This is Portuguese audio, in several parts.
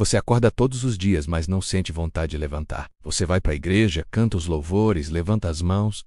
Você acorda todos os dias, mas não sente vontade de levantar. Você vai para a igreja, canta os louvores, levanta as mãos,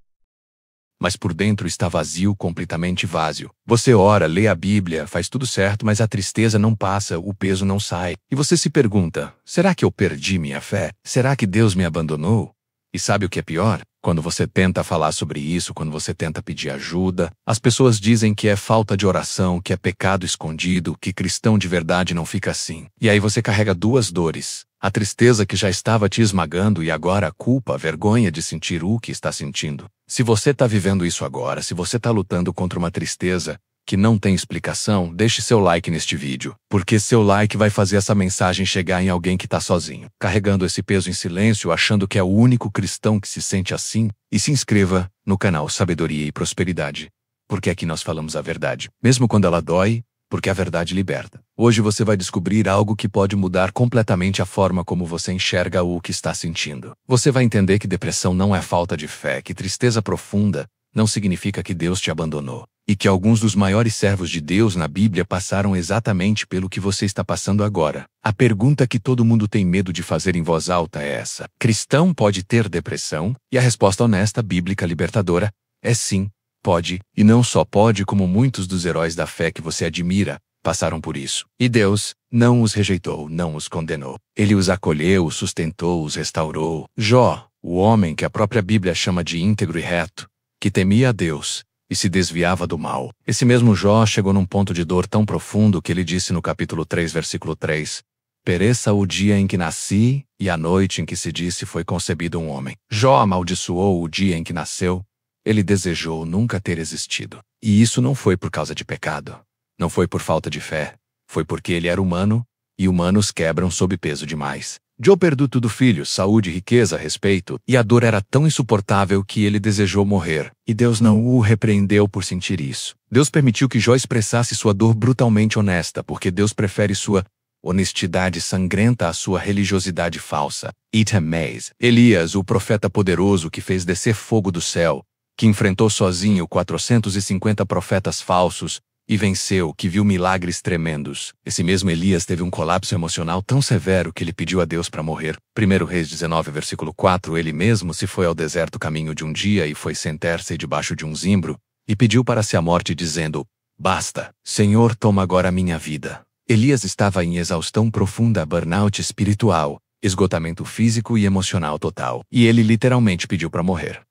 mas por dentro está vazio, completamente vazio. Você ora, lê a Bíblia, faz tudo certo, mas a tristeza não passa, o peso não sai. E você se pergunta, será que eu perdi minha fé? Será que Deus me abandonou? E sabe o que é pior? Quando você tenta falar sobre isso, quando você tenta pedir ajuda, as pessoas dizem que é falta de oração, que é pecado escondido, que cristão de verdade não fica assim. E aí você carrega duas dores. A tristeza que já estava te esmagando e agora a culpa, a vergonha de sentir o que está sentindo. Se você está vivendo isso agora, se você está lutando contra uma tristeza que não tem explicação, deixe seu like neste vídeo, porque seu like vai fazer essa mensagem chegar em alguém que está sozinho, carregando esse peso em silêncio, achando que é o único cristão que se sente assim, e se inscreva no canal Sabedoria e Prosperidade, porque aqui nós falamos a verdade, mesmo quando ela dói, porque a verdade liberta. Hoje você vai descobrir algo que pode mudar completamente a forma como você enxerga o que está sentindo. Você vai entender que depressão não é falta de fé, que tristeza profunda não significa que Deus te abandonou, e que alguns dos maiores servos de Deus na Bíblia passaram exatamente pelo que você está passando agora. A pergunta que todo mundo tem medo de fazer em voz alta é essa: cristão pode ter depressão? E a resposta honesta, bíblica, libertadora, é sim, pode, e não só pode, como muitos dos heróis da fé que você admira passaram por isso. E Deus não os rejeitou, não os condenou. Ele os acolheu, os sustentou, os restaurou. Jó, o homem que a própria Bíblia chama de íntegro e reto, que temia a Deus e se desviava do mal. Esse mesmo Jó chegou num ponto de dor tão profundo que ele disse no capítulo 3, versículo 3, pereça o dia em que nasci e a noite em que se disse foi concebido um homem. Jó amaldiçoou o dia em que nasceu. Ele desejou nunca ter existido. E isso não foi por causa de pecado. Não foi por falta de fé. Foi porque ele era humano, e humanos quebram sob peso demais. Jó perdeu tudo: filhos, saúde, riqueza, respeito, e a dor era tão insuportável que ele desejou morrer. E Deus não o repreendeu por sentir isso. Deus permitiu que Jó expressasse sua dor brutalmente honesta, porque Deus prefere sua honestidade sangrenta à sua religiosidade falsa. Itamés. Elias, o profeta poderoso que fez descer fogo do céu, que enfrentou sozinho 450 profetas falsos, e venceu, que viu milagres tremendos. Esse mesmo Elias teve um colapso emocional tão severo que ele pediu a Deus para morrer. 1 Reis 19, versículo 4, ele mesmo se foi ao deserto caminho de um dia e foi sentar-se debaixo de um zimbro, e pediu para si a morte, dizendo, basta, Senhor, toma agora a minha vida. Elias estava em exaustão profunda, burnout espiritual, esgotamento físico e emocional total, e ele literalmente pediu para morrer.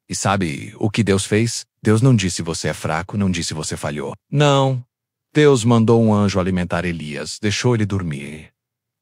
E sabe o que Deus fez? Deus não disse você é fraco, não disse você falhou. Não. Deus mandou um anjo alimentar Elias, deixou ele dormir.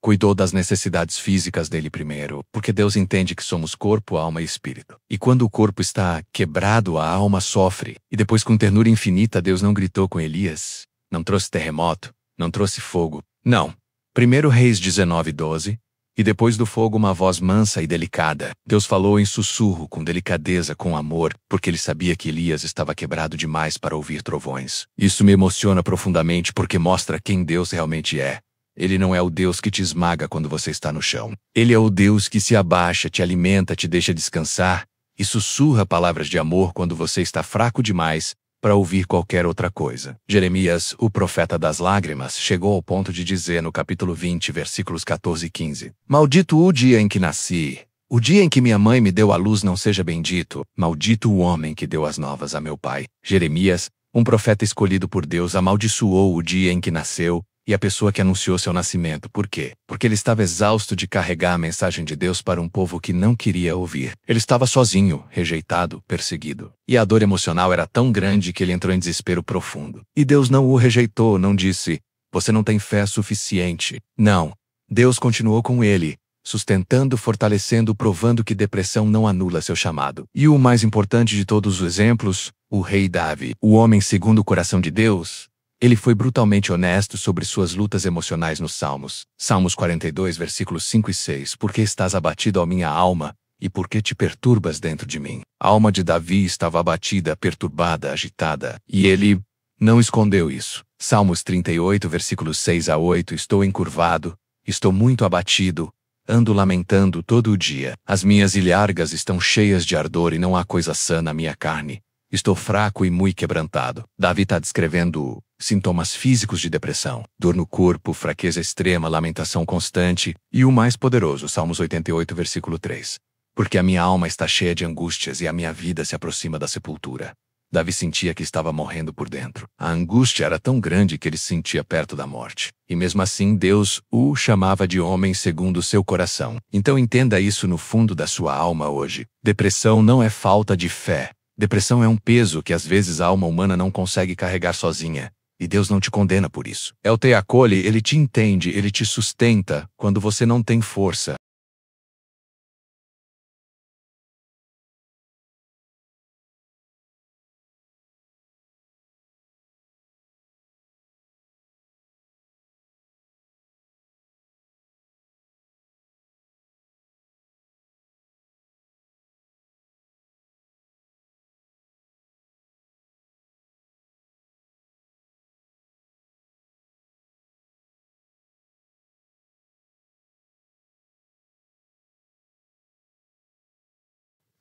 Cuidou das necessidades físicas dele primeiro, porque Deus entende que somos corpo, alma e espírito. E quando o corpo está quebrado, a alma sofre. E depois, com ternura infinita, Deus não gritou com Elias, não trouxe terremoto, não trouxe fogo. Não. 1 Reis 19, 12. E depois do fogo uma voz mansa e delicada. Deus falou em sussurro, com delicadeza, com amor, porque ele sabia que Elias estava quebrado demais para ouvir trovões. Isso me emociona profundamente porque mostra quem Deus realmente é. Ele não é o Deus que te esmaga quando você está no chão. Ele é o Deus que se abaixa, te alimenta, te deixa descansar e sussurra palavras de amor quando você está fraco demais para ouvir qualquer outra coisa. Jeremias, o profeta das lágrimas, chegou ao ponto de dizer no capítulo 20, versículos 14 e 15, maldito o dia em que nasci, o dia em que minha mãe me deu à luz não seja bendito, maldito o homem que deu as novas a meu pai. Jeremias, um profeta escolhido por Deus, amaldiçoou o dia em que nasceu e a pessoa que anunciou seu nascimento. Por quê? Porque ele estava exausto de carregar a mensagem de Deus para um povo que não queria ouvir. Ele estava sozinho, rejeitado, perseguido. E a dor emocional era tão grande que ele entrou em desespero profundo. E Deus não o rejeitou, não disse, você não tem fé suficiente. Não. Deus continuou com ele, sustentando, fortalecendo, provando que depressão não anula seu chamado. E o mais importante de todos os exemplos, o rei Davi, o homem segundo o coração de Deus, ele foi brutalmente honesto sobre suas lutas emocionais nos Salmos. Salmos 42, versículos 5 e 6. Por que estás abatido, ó minha alma, e por que te perturbas dentro de mim? A alma de Davi estava abatida, perturbada, agitada, e ele não escondeu isso. Salmos 38, versículos 6 a 8. Estou encurvado, estou muito abatido, ando lamentando todo o dia. As minhas ilhargas estão cheias de ardor e não há coisa sã na minha carne. Estou fraco e muito quebrantado. Davi está descrevendo sintomas físicos de depressão, dor no corpo, fraqueza extrema, lamentação constante, e o mais poderoso, Salmos 88, versículo 3. Porque a minha alma está cheia de angústias e a minha vida se aproxima da sepultura. Davi sentia que estava morrendo por dentro. A angústia era tão grande que ele se sentia perto da morte. E mesmo assim, Deus o chamava de homem segundo o seu coração. Então entenda isso no fundo da sua alma hoje. Depressão não é falta de fé. Depressão é um peso que às vezes a alma humana não consegue carregar sozinha. E Deus não te condena por isso. Ele te acolhe, Ele te entende, Ele te sustenta quando você não tem força.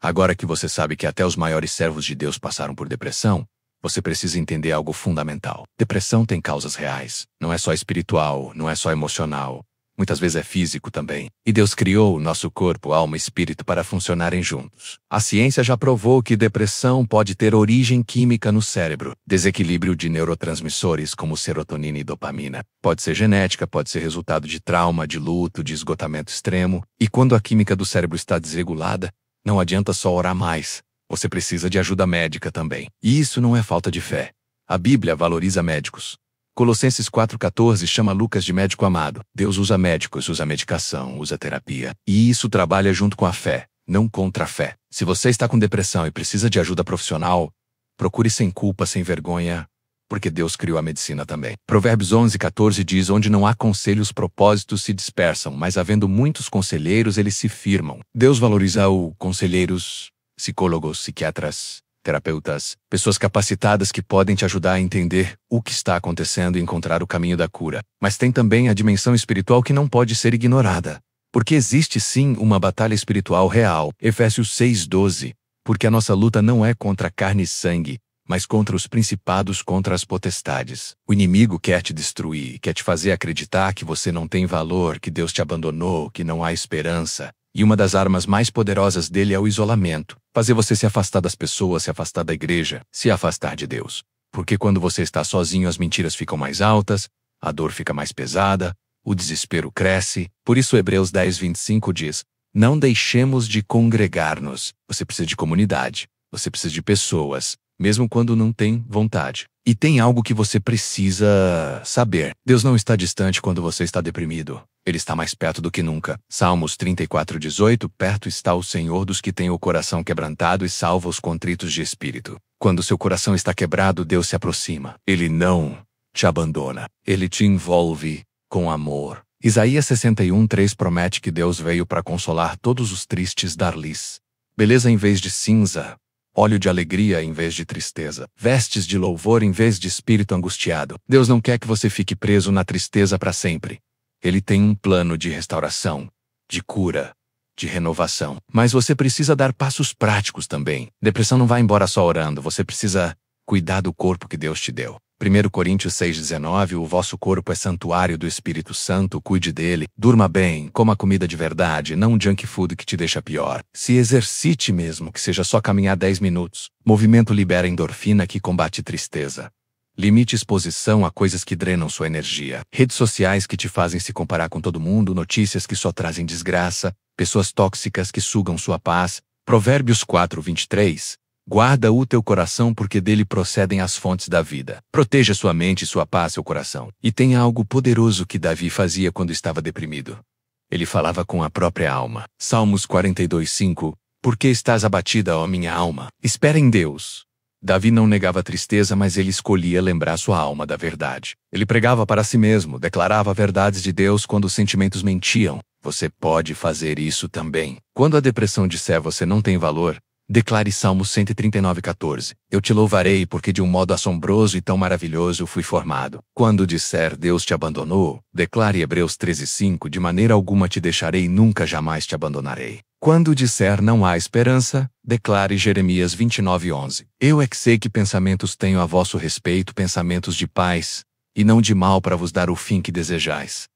Agora que você sabe que até os maiores servos de Deus passaram por depressão, você precisa entender algo fundamental. Depressão tem causas reais. Não é só espiritual, não é só emocional. Muitas vezes é físico também. E Deus criou o nosso corpo, alma e espírito para funcionarem juntos. A ciência já provou que depressão pode ter origem química no cérebro. Desequilíbrio de neurotransmissores como serotonina e dopamina. Pode ser genética, pode ser resultado de trauma, de luto, de esgotamento extremo. E quando a química do cérebro está desregulada, não adianta só orar mais. Você precisa de ajuda médica também. E isso não é falta de fé. A Bíblia valoriza médicos. Colossenses 4,14 chama Lucas de médico amado. Deus usa médicos, usa medicação, usa terapia. E isso trabalha junto com a fé, não contra a fé. Se você está com depressão e precisa de ajuda profissional, procure sem culpa, sem vergonha, porque Deus criou a medicina também. Provérbios 11,14 diz: onde não há conselho, os propósitos se dispersam, mas havendo muitos conselheiros, eles se firmam. Deus valoriza conselheiros, psicólogos, psiquiatras, terapeutas, pessoas capacitadas que podem te ajudar a entender o que está acontecendo e encontrar o caminho da cura. Mas tem também a dimensão espiritual que não pode ser ignorada. Porque existe sim uma batalha espiritual real. Efésios 6,12. Porque a nossa luta não é contra carne e sangue, mas contra os principados, contra as potestades. O inimigo quer te destruir, quer te fazer acreditar que você não tem valor, que Deus te abandonou, que não há esperança. E uma das armas mais poderosas dele é o isolamento. Fazer você se afastar das pessoas, se afastar da igreja, se afastar de Deus. Porque quando você está sozinho, as mentiras ficam mais altas, a dor fica mais pesada, o desespero cresce. Por isso Hebreus 10:25 diz: não deixemos de congregar-nos. Você precisa de comunidade, você precisa de pessoas, mesmo quando não tem vontade. E tem algo que você precisa saber. Deus não está distante quando você está deprimido. Ele está mais perto do que nunca. Salmos 34:18. Perto está o Senhor dos que têm o coração quebrantado e salva os contritos de espírito. Quando seu coração está quebrado, Deus se aproxima. Ele não te abandona. Ele te envolve com amor. Isaías 61:3 promete que Deus veio para consolar todos os tristes, dar-lhes beleza em vez de cinza, óleo de alegria em vez de tristeza, vestes de louvor em vez de espírito angustiado. Deus não quer que você fique preso na tristeza para sempre. Ele tem um plano de restauração, de cura, de renovação. Mas você precisa dar passos práticos também. Depressão não vai embora só orando, você precisa cuidar do corpo que Deus te deu. 1 Coríntios 6:19. O vosso corpo é santuário do Espírito Santo, cuide dele, durma bem, coma comida de verdade, não junk food que te deixa pior. Se exercite mesmo, que seja só caminhar 10 minutos. Movimento libera endorfina que combate tristeza. Limite exposição a coisas que drenam sua energia. Redes sociais que te fazem se comparar com todo mundo, notícias que só trazem desgraça, pessoas tóxicas que sugam sua paz. Provérbios 4:23. Guarda o teu coração porque dele procedem as fontes da vida. Proteja sua mente, sua paz, seu coração. E tem algo poderoso que Davi fazia quando estava deprimido. Ele falava com a própria alma. Salmos 42:5. Por que estás abatida, ó minha alma? Espera em Deus. Davi não negava a tristeza, mas ele escolhia lembrar sua alma da verdade. Ele pregava para si mesmo, declarava verdades de Deus quando os sentimentos mentiam. Você pode fazer isso também. Quando a depressão disser você não tem valor, declare Salmo 139:14. Eu te louvarei porque de um modo assombroso e tão maravilhoso fui formado. Quando disser Deus te abandonou, declare Hebreus 13:5. De maneira alguma te deixarei, nunca jamais te abandonarei. Quando disser não há esperança, declare Jeremias 29:11. Eu é que sei que pensamentos tenho a vosso respeito, pensamentos de paz, e não de mal, para vos dar o fim que desejais.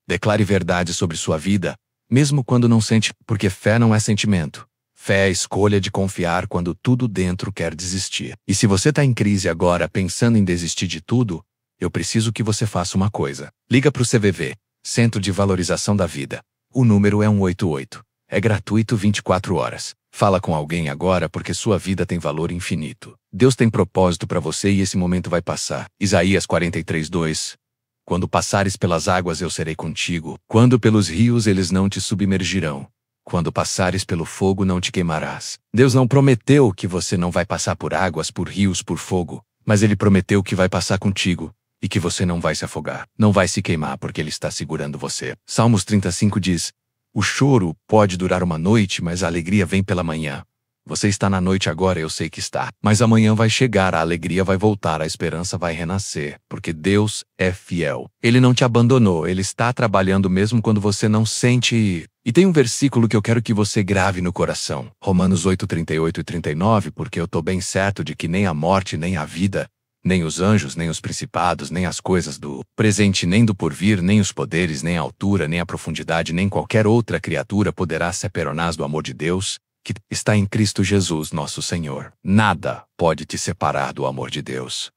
Declare verdade sobre sua vida, mesmo quando não sente, porque fé não é sentimento. Fé é a escolha de confiar quando tudo dentro quer desistir. E se você está em crise agora, pensando em desistir de tudo, eu preciso que você faça uma coisa. Liga para o CVV, Centro de Valorização da Vida. O número é 188. É gratuito 24 horas. Fala com alguém agora, porque sua vida tem valor infinito. Deus tem propósito para você e esse momento vai passar. Isaías 43:2. Quando passares pelas águas, eu serei contigo. Quando pelos rios, eles não te submergirão. Quando passares pelo fogo, não te queimarás. Deus não prometeu que você não vai passar por águas, por rios, por fogo, mas Ele prometeu que vai passar contigo e que você não vai se afogar, não vai se queimar, porque Ele está segurando você. Salmos 35 diz: o choro pode durar uma noite, mas a alegria vem pela manhã. Você está na noite agora, eu sei que está. Mas amanhã vai chegar, a alegria vai voltar, a esperança vai renascer, porque Deus é fiel. Ele não te abandonou, Ele está trabalhando mesmo quando você não sente. E tem um versículo que eu quero que você grave no coração. Romanos 8:38 e 39, porque eu estou bem certo de que nem a morte, nem a vida, nem os anjos, nem os principados, nem as coisas do presente, nem do porvir, nem os poderes, nem a altura, nem a profundidade, nem qualquer outra criatura poderá separar-nos do amor de Deus, que está em Cristo Jesus nosso Senhor. Nada pode te separar do amor de Deus.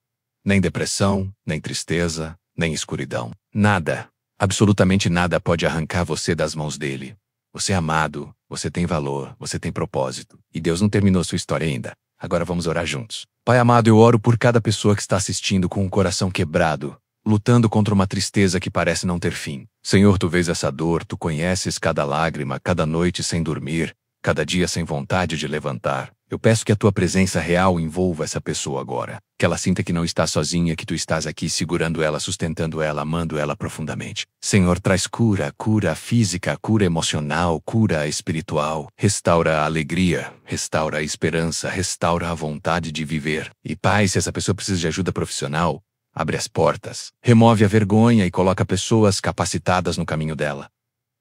Nem depressão, nem tristeza, nem escuridão. Nada, absolutamente nada pode arrancar você das mãos dele. Você é amado, você tem valor, você tem propósito. E Deus não terminou sua história ainda. Agora vamos orar juntos. Pai amado, eu oro por cada pessoa que está assistindo com um coração quebrado, lutando contra uma tristeza que parece não ter fim. Senhor, tu vês essa dor, tu conheces cada lágrima, cada noite sem dormir, cada dia sem vontade de levantar. Eu peço que a tua presença real envolva essa pessoa agora. Que ela sinta que não está sozinha, que tu estás aqui segurando ela, sustentando ela, amando ela profundamente. Senhor, traz cura, cura física, cura emocional, cura espiritual. Restaura a alegria, restaura a esperança, restaura a vontade de viver. E Pai, se essa pessoa precisa de ajuda profissional, abre as portas. Remove a vergonha e coloca pessoas capacitadas no caminho dela.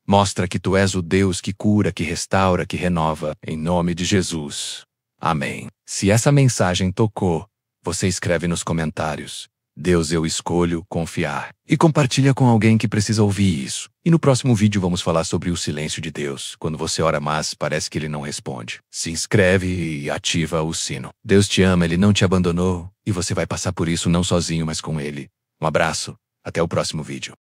Mostra que tu és o Deus que cura, que restaura, que renova, em nome de Jesus. Amém. Se essa mensagem tocou, você escreve nos comentários: Deus, eu escolho confiar. E compartilha com alguém que precisa ouvir isso. E no próximo vídeo vamos falar sobre o silêncio de Deus, quando você ora mas parece que Ele não responde. Se inscreve e ativa o sino. Deus te ama, Ele não te abandonou, e você vai passar por isso não sozinho, mas com Ele. Um abraço, até o próximo vídeo.